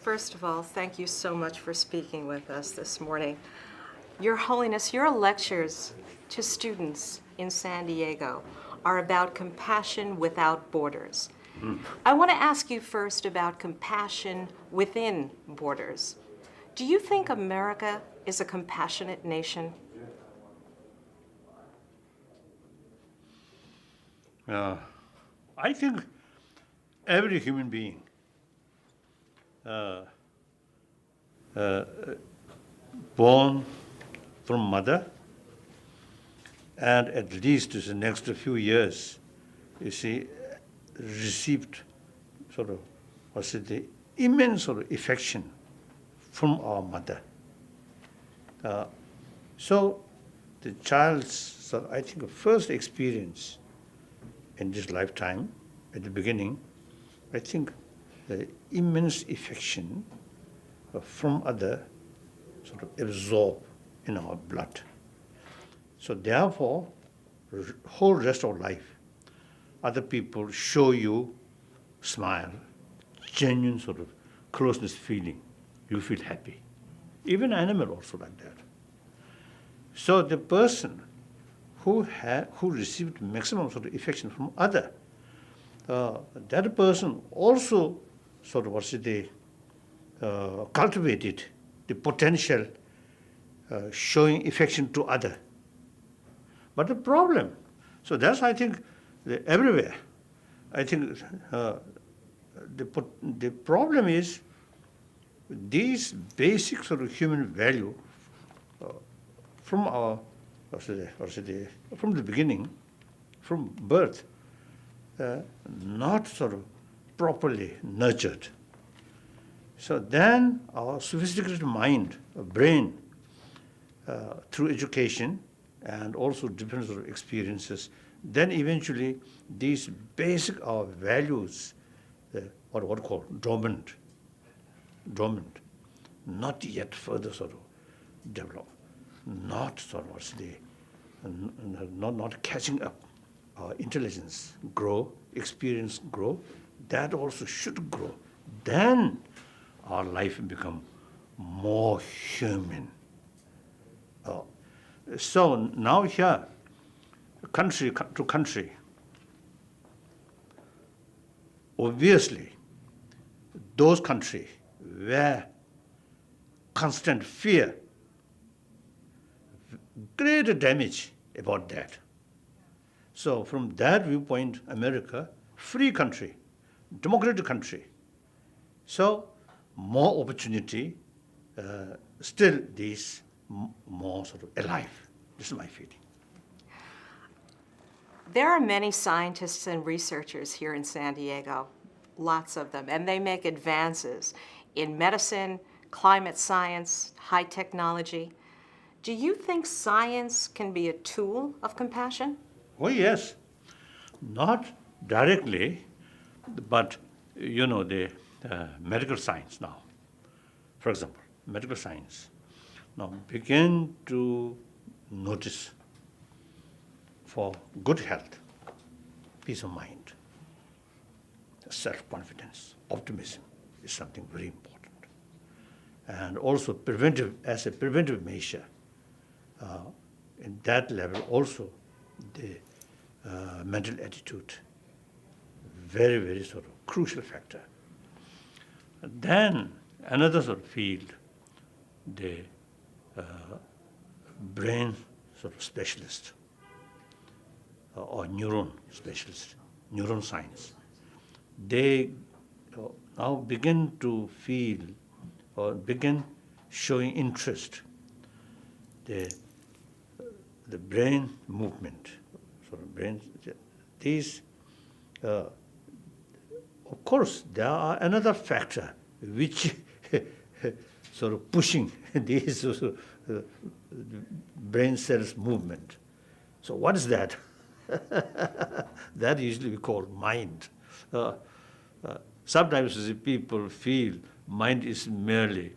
First of all, thank you so much for speaking with us this morning. Your Holiness, your lectures to students in San Diego are about compassion without borders. I want to ask you first about compassion within borders. Do you think America is a compassionate nation? I think every human being born from mother and at least the next few years, you see, received sort of, the immense sort of affection from our mother. So the child's, I think, first experience in this lifetime, at the beginning, I think the immense affection from other sort of absorb in our blood. So therefore, whole rest of life, other people show you smile, genuine sort of closeness feeling. You feel happy. Even animal also like that. So the person who received maximum sort of affection from other, that person also sort of cultivated the potential showing affection to other. But the problem, so that's I think everywhere. I think the problem is these basic sort of human value from our from the beginning, from birth, not sort of properly nurtured. So then our sophisticated mind, brain, through education and also different sort of experiences, then eventually these basic our values, what we call dormant, not yet further sort of develop, not sort of not catching up. Our intelligence grow, experience grow, that also should grow. Then our life become more human. So now here, country to country, obviously, those countries where constant fear, great damage about that. So from that viewpoint, America, free country, democratic country. So more opportunity, still these more sort of alive. This is my feeling. There are many scientists and researchers here in San Diego, lots of them, and they make advances in medicine, climate science, high technology. Do you think science can be a tool of compassion? Oh yes, not directly, but you know the medical science now, for example, medical science now begin to notice for good health, peace of mind, self-confidence, optimism is something very important. And also as a preventive measure, in that level also the mental attitude, very, very sort of crucial factor. Then another sort of field, the brain sort of specialist or neuron specialist, neuron science. They now begin to feel or begin showing interest the brain movement, sort of brain. These, of course, there are another factor which sort of pushing these brain cells movement. So what is that? That usually we call mind. Sometimes people feel mind is merely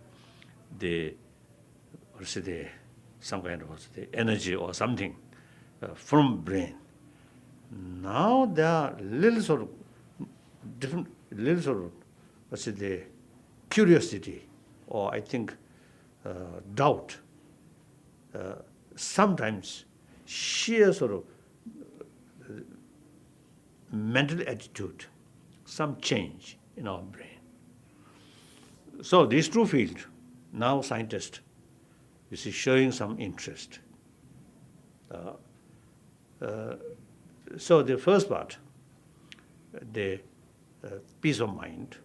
some kind of energy or something from brain. Now there are little sort of different, little sort of curiosity, or I think doubt, sometimes sheer sort of mental attitude, some change in our brain. So these two fields, now scientists, you see, showing some interest. So the first part, the peace of mind,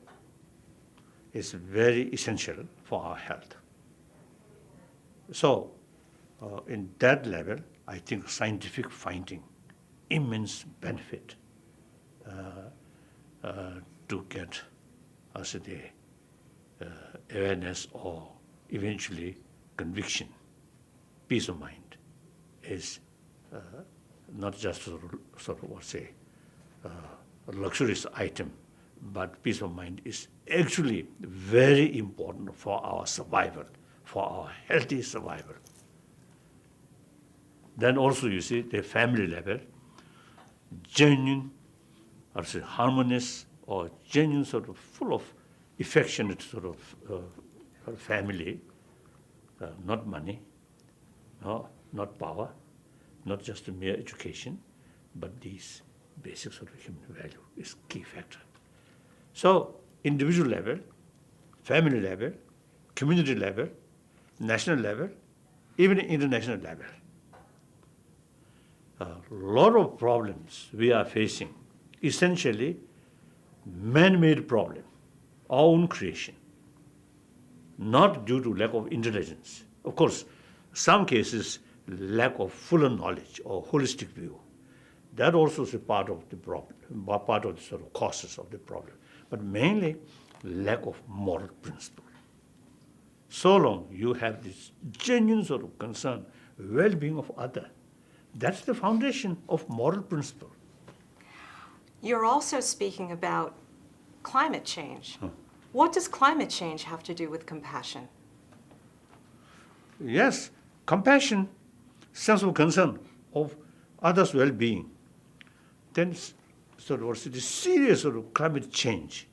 is very essential for our health. So in that level, I think scientific finding immense benefit to get us the awareness or eventually conviction. Peace of mind is not just sort of what say a luxurious item, but peace of mind is actually very important for our survival, for our healthy survival. Then also you see the family level, genuine, or say harmonious, or genuine sort of full of affectionate sort of family, not money, no, not power, not just a mere education, but these basic sort of human value is key factor. So individual level, family level, community level, national level, even international level. A lot of problems we are facing, essentially man-made problem, our own creation, not due to lack of intelligence. Of course, some cases lack of fuller knowledge or holistic view. That also is a part of the problem, part of the sort of causes of the problem. But mainly lack of moral principle. So long you have this genuine sort of concern, well-being of other. That's the foundation of moral principle. You're also speaking about climate change. What does climate change have to do with compassion? Yes, compassion, sense of concern of others' well-being. Then sort of the serious sort of climate change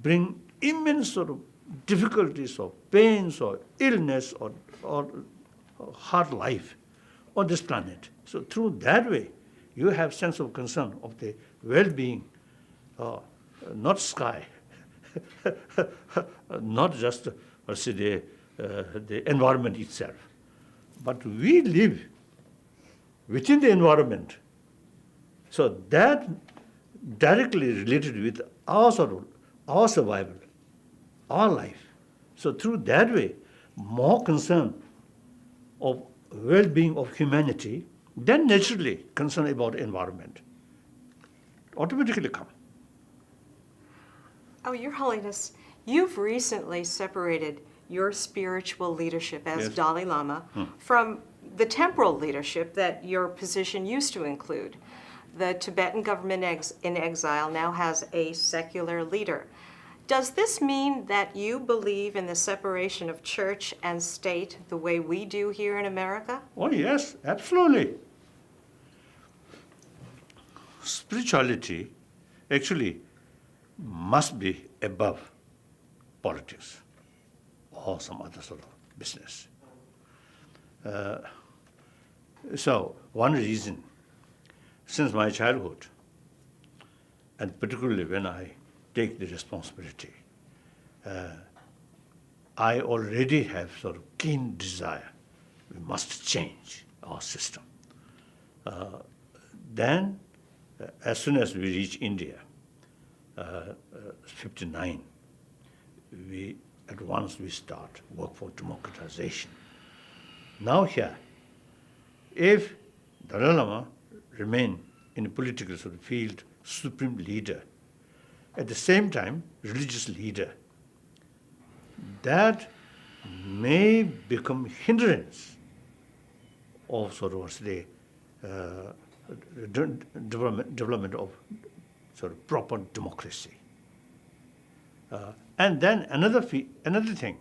bring immense sort of difficulties or pains or illness or hard life on this planet. So through that way, you have sense of concern of the well-being, not sky, not just the environment itself, but we live within the environment. So that directly related with our survival, our life. So through that way, more concern of well-being of humanity, then naturally concern about environment automatically come. Oh, Your Holiness, you've recently separated your spiritual leadership as Yes. Dalai Lama from the temporal leadership that your position used to include. The Tibetan government in exile now has a secular leader. Does this mean that you believe in the separation of church and state the way we do here in America? Oh yes, absolutely. Spirituality actually must be above politics or some other sort of business. So one reason, since my childhood, and particularly when I take the responsibility, I already have sort of keen desire. We must change our system. Then, as soon as we reach India, 59, at once we start work for democratization. Now here, if Dalai Lama remain in the political sort of field, supreme leader, at the same time religious leader, that may become hindrance of sort of the development of sort of proper democracy. And then another thing.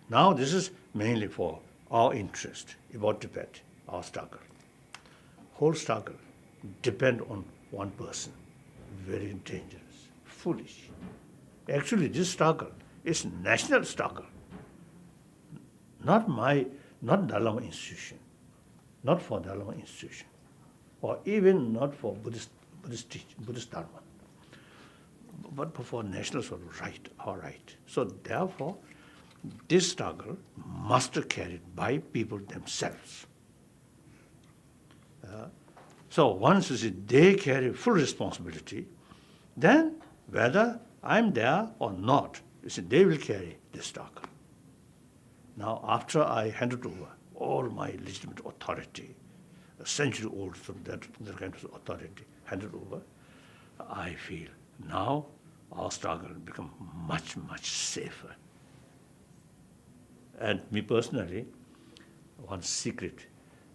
Now this is mainly for our interest about Tibet, our struggle. Whole struggle depend on one person, very dangerous, foolish. Actually, this struggle is national struggle, not Dalai Lama institution, not for Dalai Lama institution, or even not for Buddhist Dharma, but for national sort of right, our right. So therefore, this struggle must be carried by people themselves. So once you see they carry full responsibility, then whether I'm there or not, you see, they will carry this struggle. Now, after I handed over all my legitimate authority, a century old from that kind of authority handed over, I feel now our struggle will become much, much safer. And me personally, one secret,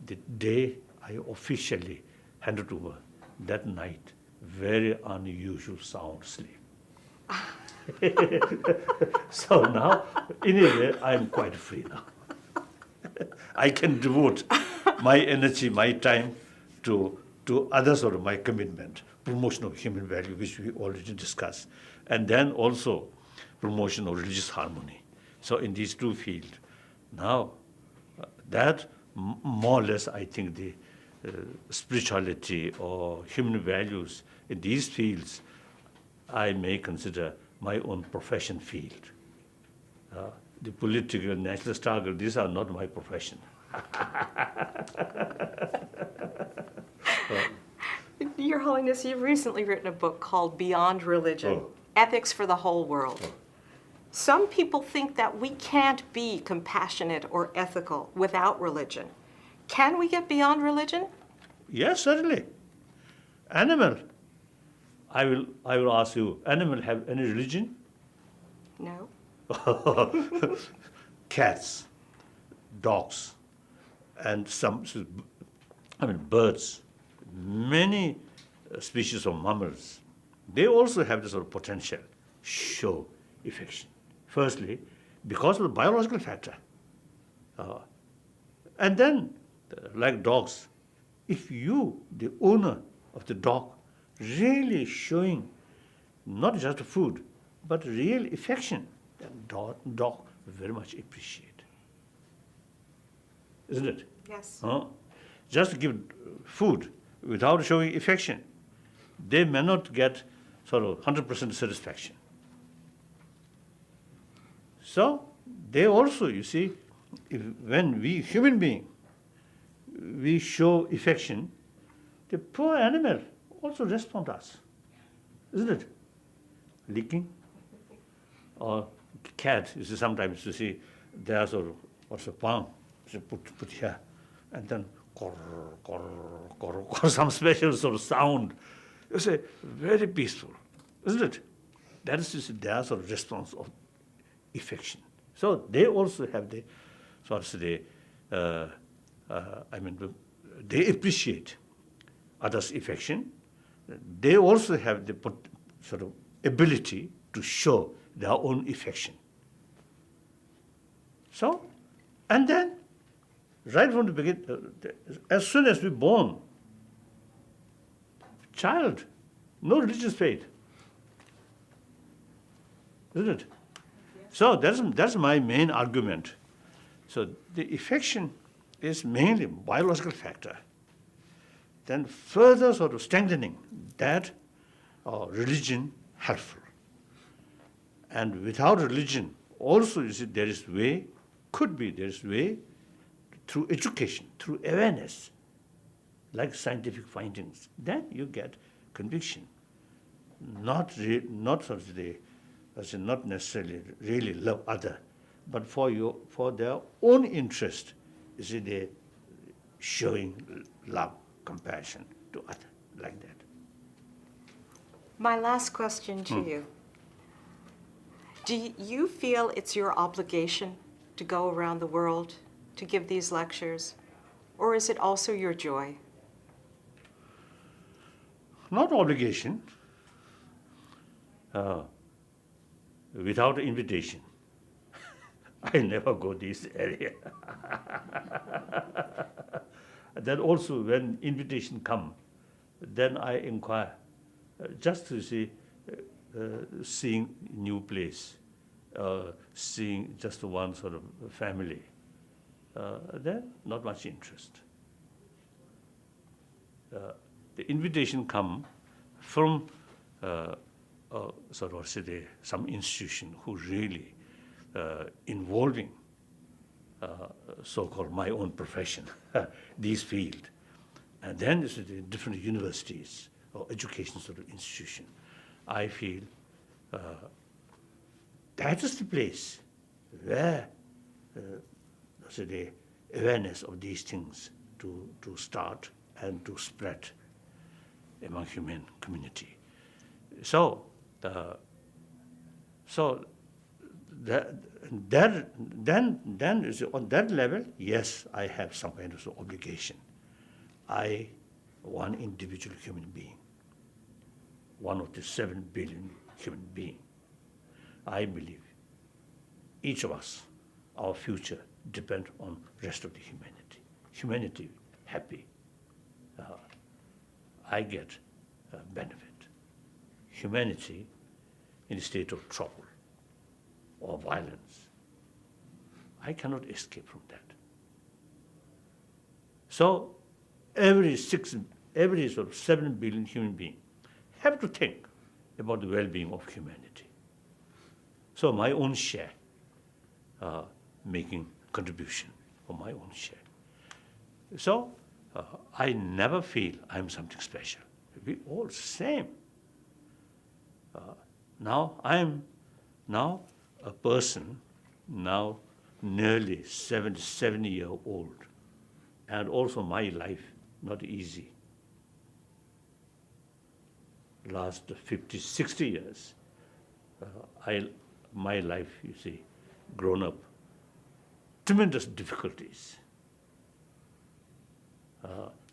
the day I officially handed over, that night, very unusual sound sleep. So now, in a way, I'm quite free now. I can devote my energy, my time to other sort of my commitment, promotion of human value, which we already discussed, and then also promotion of religious harmony. So in these two fields, now that more or less, I think the spirituality or human values in these fields, I may consider my own profession field. The political and national struggle, these are not my profession. Your Holiness, you've recently written a book called Beyond Religion, Ethics for the Whole World. Some people think that we can't be compassionate or ethical without religion. Can we get beyond religion? Yes, certainly. Animal. I will ask you, animal have any religion? No. Cats, dogs, and birds, many species of mammals, they also have this sort of potential, show affection. Firstly, because of the biological factor. And then, like dogs, if you, the owner of the dog, really showing not just food, but real affection, then dog very much appreciate. Isn't it? Yes. Just give food without showing affection, they may not get sort of 100% satisfaction. So they also, you see, when we human being, we show affection, the poor animal also respond to us, isn't it? Licking, or cat, you see, sometimes you see, they are sort of, what's a palm, so put here, and then some special sort of sound. You say, very peaceful, isn't it? That is their sort of response of affection. So they also have the sort of they appreciate others' affection. They also have the sort of ability to show their own affection. So, and then, right from the beginning, as soon as we're born, child, no religious faith, isn't it? So that's my main argument. So the affection is mainly biological factor. Then further sort of strengthening that religion helpful. And without religion, also you see there is way through education, through awareness, like scientific findings. Then you get conviction. Not necessarily really love other, but for their own interest, you see, they showing love, compassion to other, like that. My last question to you. Do you feel it's your obligation to go around the world to give these lectures, or is it also your joy? Not obligation. Without invitation, I never go this area. Then also when invitation come, then I inquire, just to see, seeing new place, seeing just one sort of family, then not much interest. The invitation come from sort of say some institution who really involving so-called my own profession, this field, and then this is the different universities or education sort of institution. I feel that is the place where the awareness of these things to start and to spread among human community. So then is on that level, yes, I have some kind of obligation. I, one individual human being, one of the 7 billion human beings, I believe each of us, our future depends on rest of the humanity. Humanity happy, I get benefit. Humanity in a state of trouble or violence, I cannot escape from that. So every sort of 7 billion human beings have to think about the well-being of humanity. So my own share, making contribution for my own share. So I never feel I'm something special. We all same. Now I am now a person, now nearly 77-year-old, and also my life not easy. Last 50, 60 years, my life, you see, grown up, tremendous difficulties.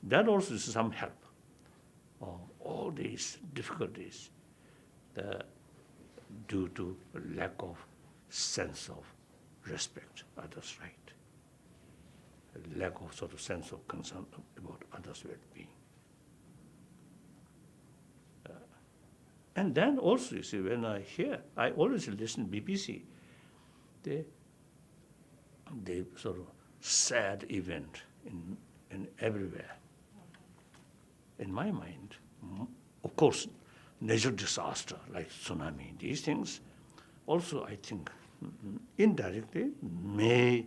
That also is some help. All these difficulties due to lack of sense of respect, others' right, lack of sort of sense of concern about others' well-being. And then also, you see, when I hear, I always listen BBC, they sort of sad event in everywhere. In my mind, of course, natural disaster like tsunami, these things, also I think indirectly may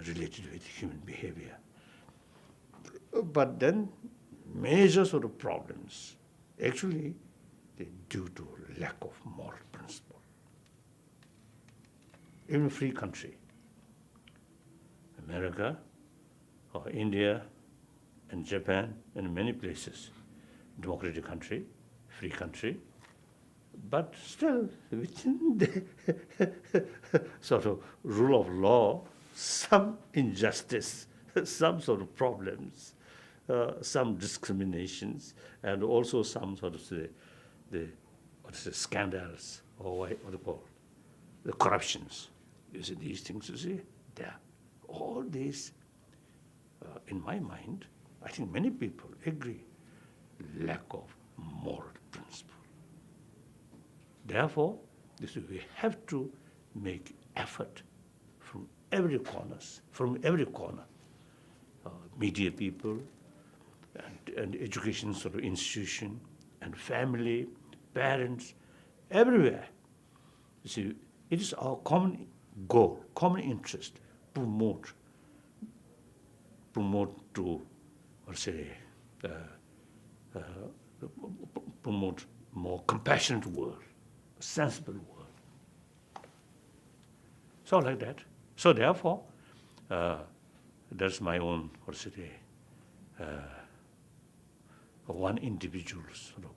related with human behavior. But then major sort of problems, actually, they're due to lack of moral principle. In a free country, America or India and Japan and many places, democratic country, free country, but still within the sort of rule of law, some injustice, some sort of problems, some discriminations, and also some sort of the scandals, or what do you call the corruptions. You see these things, you see, there. All these, in my mind, I think many people agree, lack of moral principle. Therefore, we have to make effort from every corner, media people, and education sort of institution, and family, parents, everywhere. You see, it is our common goal, common interest, promote to, or say, promote more compassionate world, sensible world. So like that. So therefore, that's my own, one individual's sort of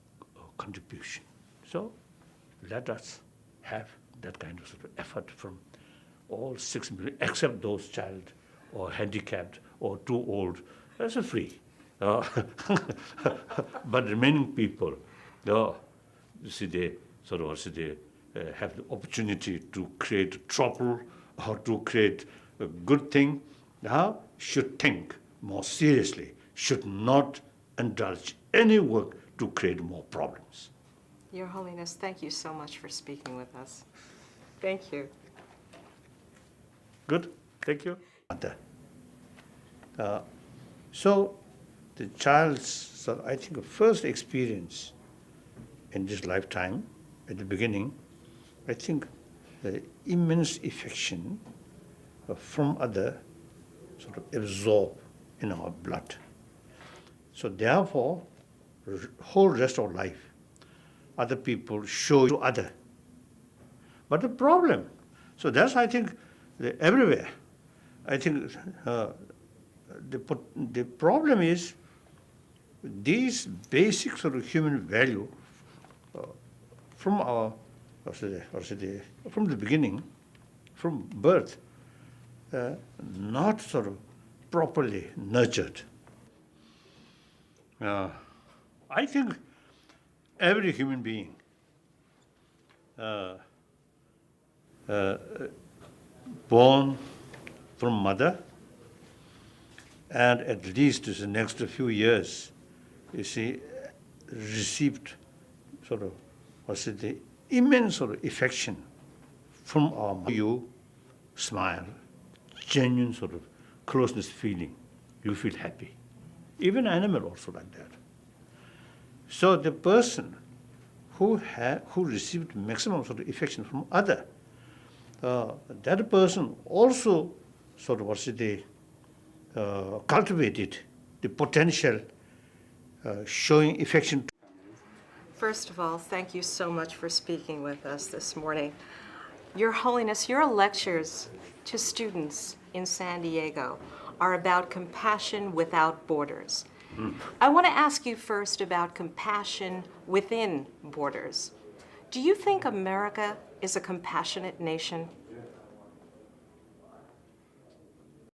contribution. So let us have that kind of sort of effort from all 6 million, except those child or handicapped or too old. That's a free. But remaining people, you see, they sort of have the opportunity to create trouble or to create a good thing. Now should think more seriously, should not indulge any work to create more problems. Your Holiness, thank you so much for speaking with us. Thank you. Good, thank you. So the child's, I think, first experience in this lifetime, at the beginning, I think the immense affection from other sort of absorb in our blood. So therefore, whole rest of life, other people show to other. But the problem, so that's, I think, everywhere. I think the problem is these basic sort of human value from our, from the beginning, from birth, not sort of properly nurtured. I think every human being born from mother, and at least in the next few years, you see, received sort of, the immense sort of affection from our mother. You smile, genuine sort of closeness feeling, you feel happy. Even animal also like that. So the person who received maximum sort of affection from other, that person also sort of cultivated the potential showing affection. First of all, thank you so much for speaking with us this morning. Your Holiness, your lectures to students in San Diego are about compassion without borders. I want to ask you first about compassion within borders. Do you think America is a compassionate nation?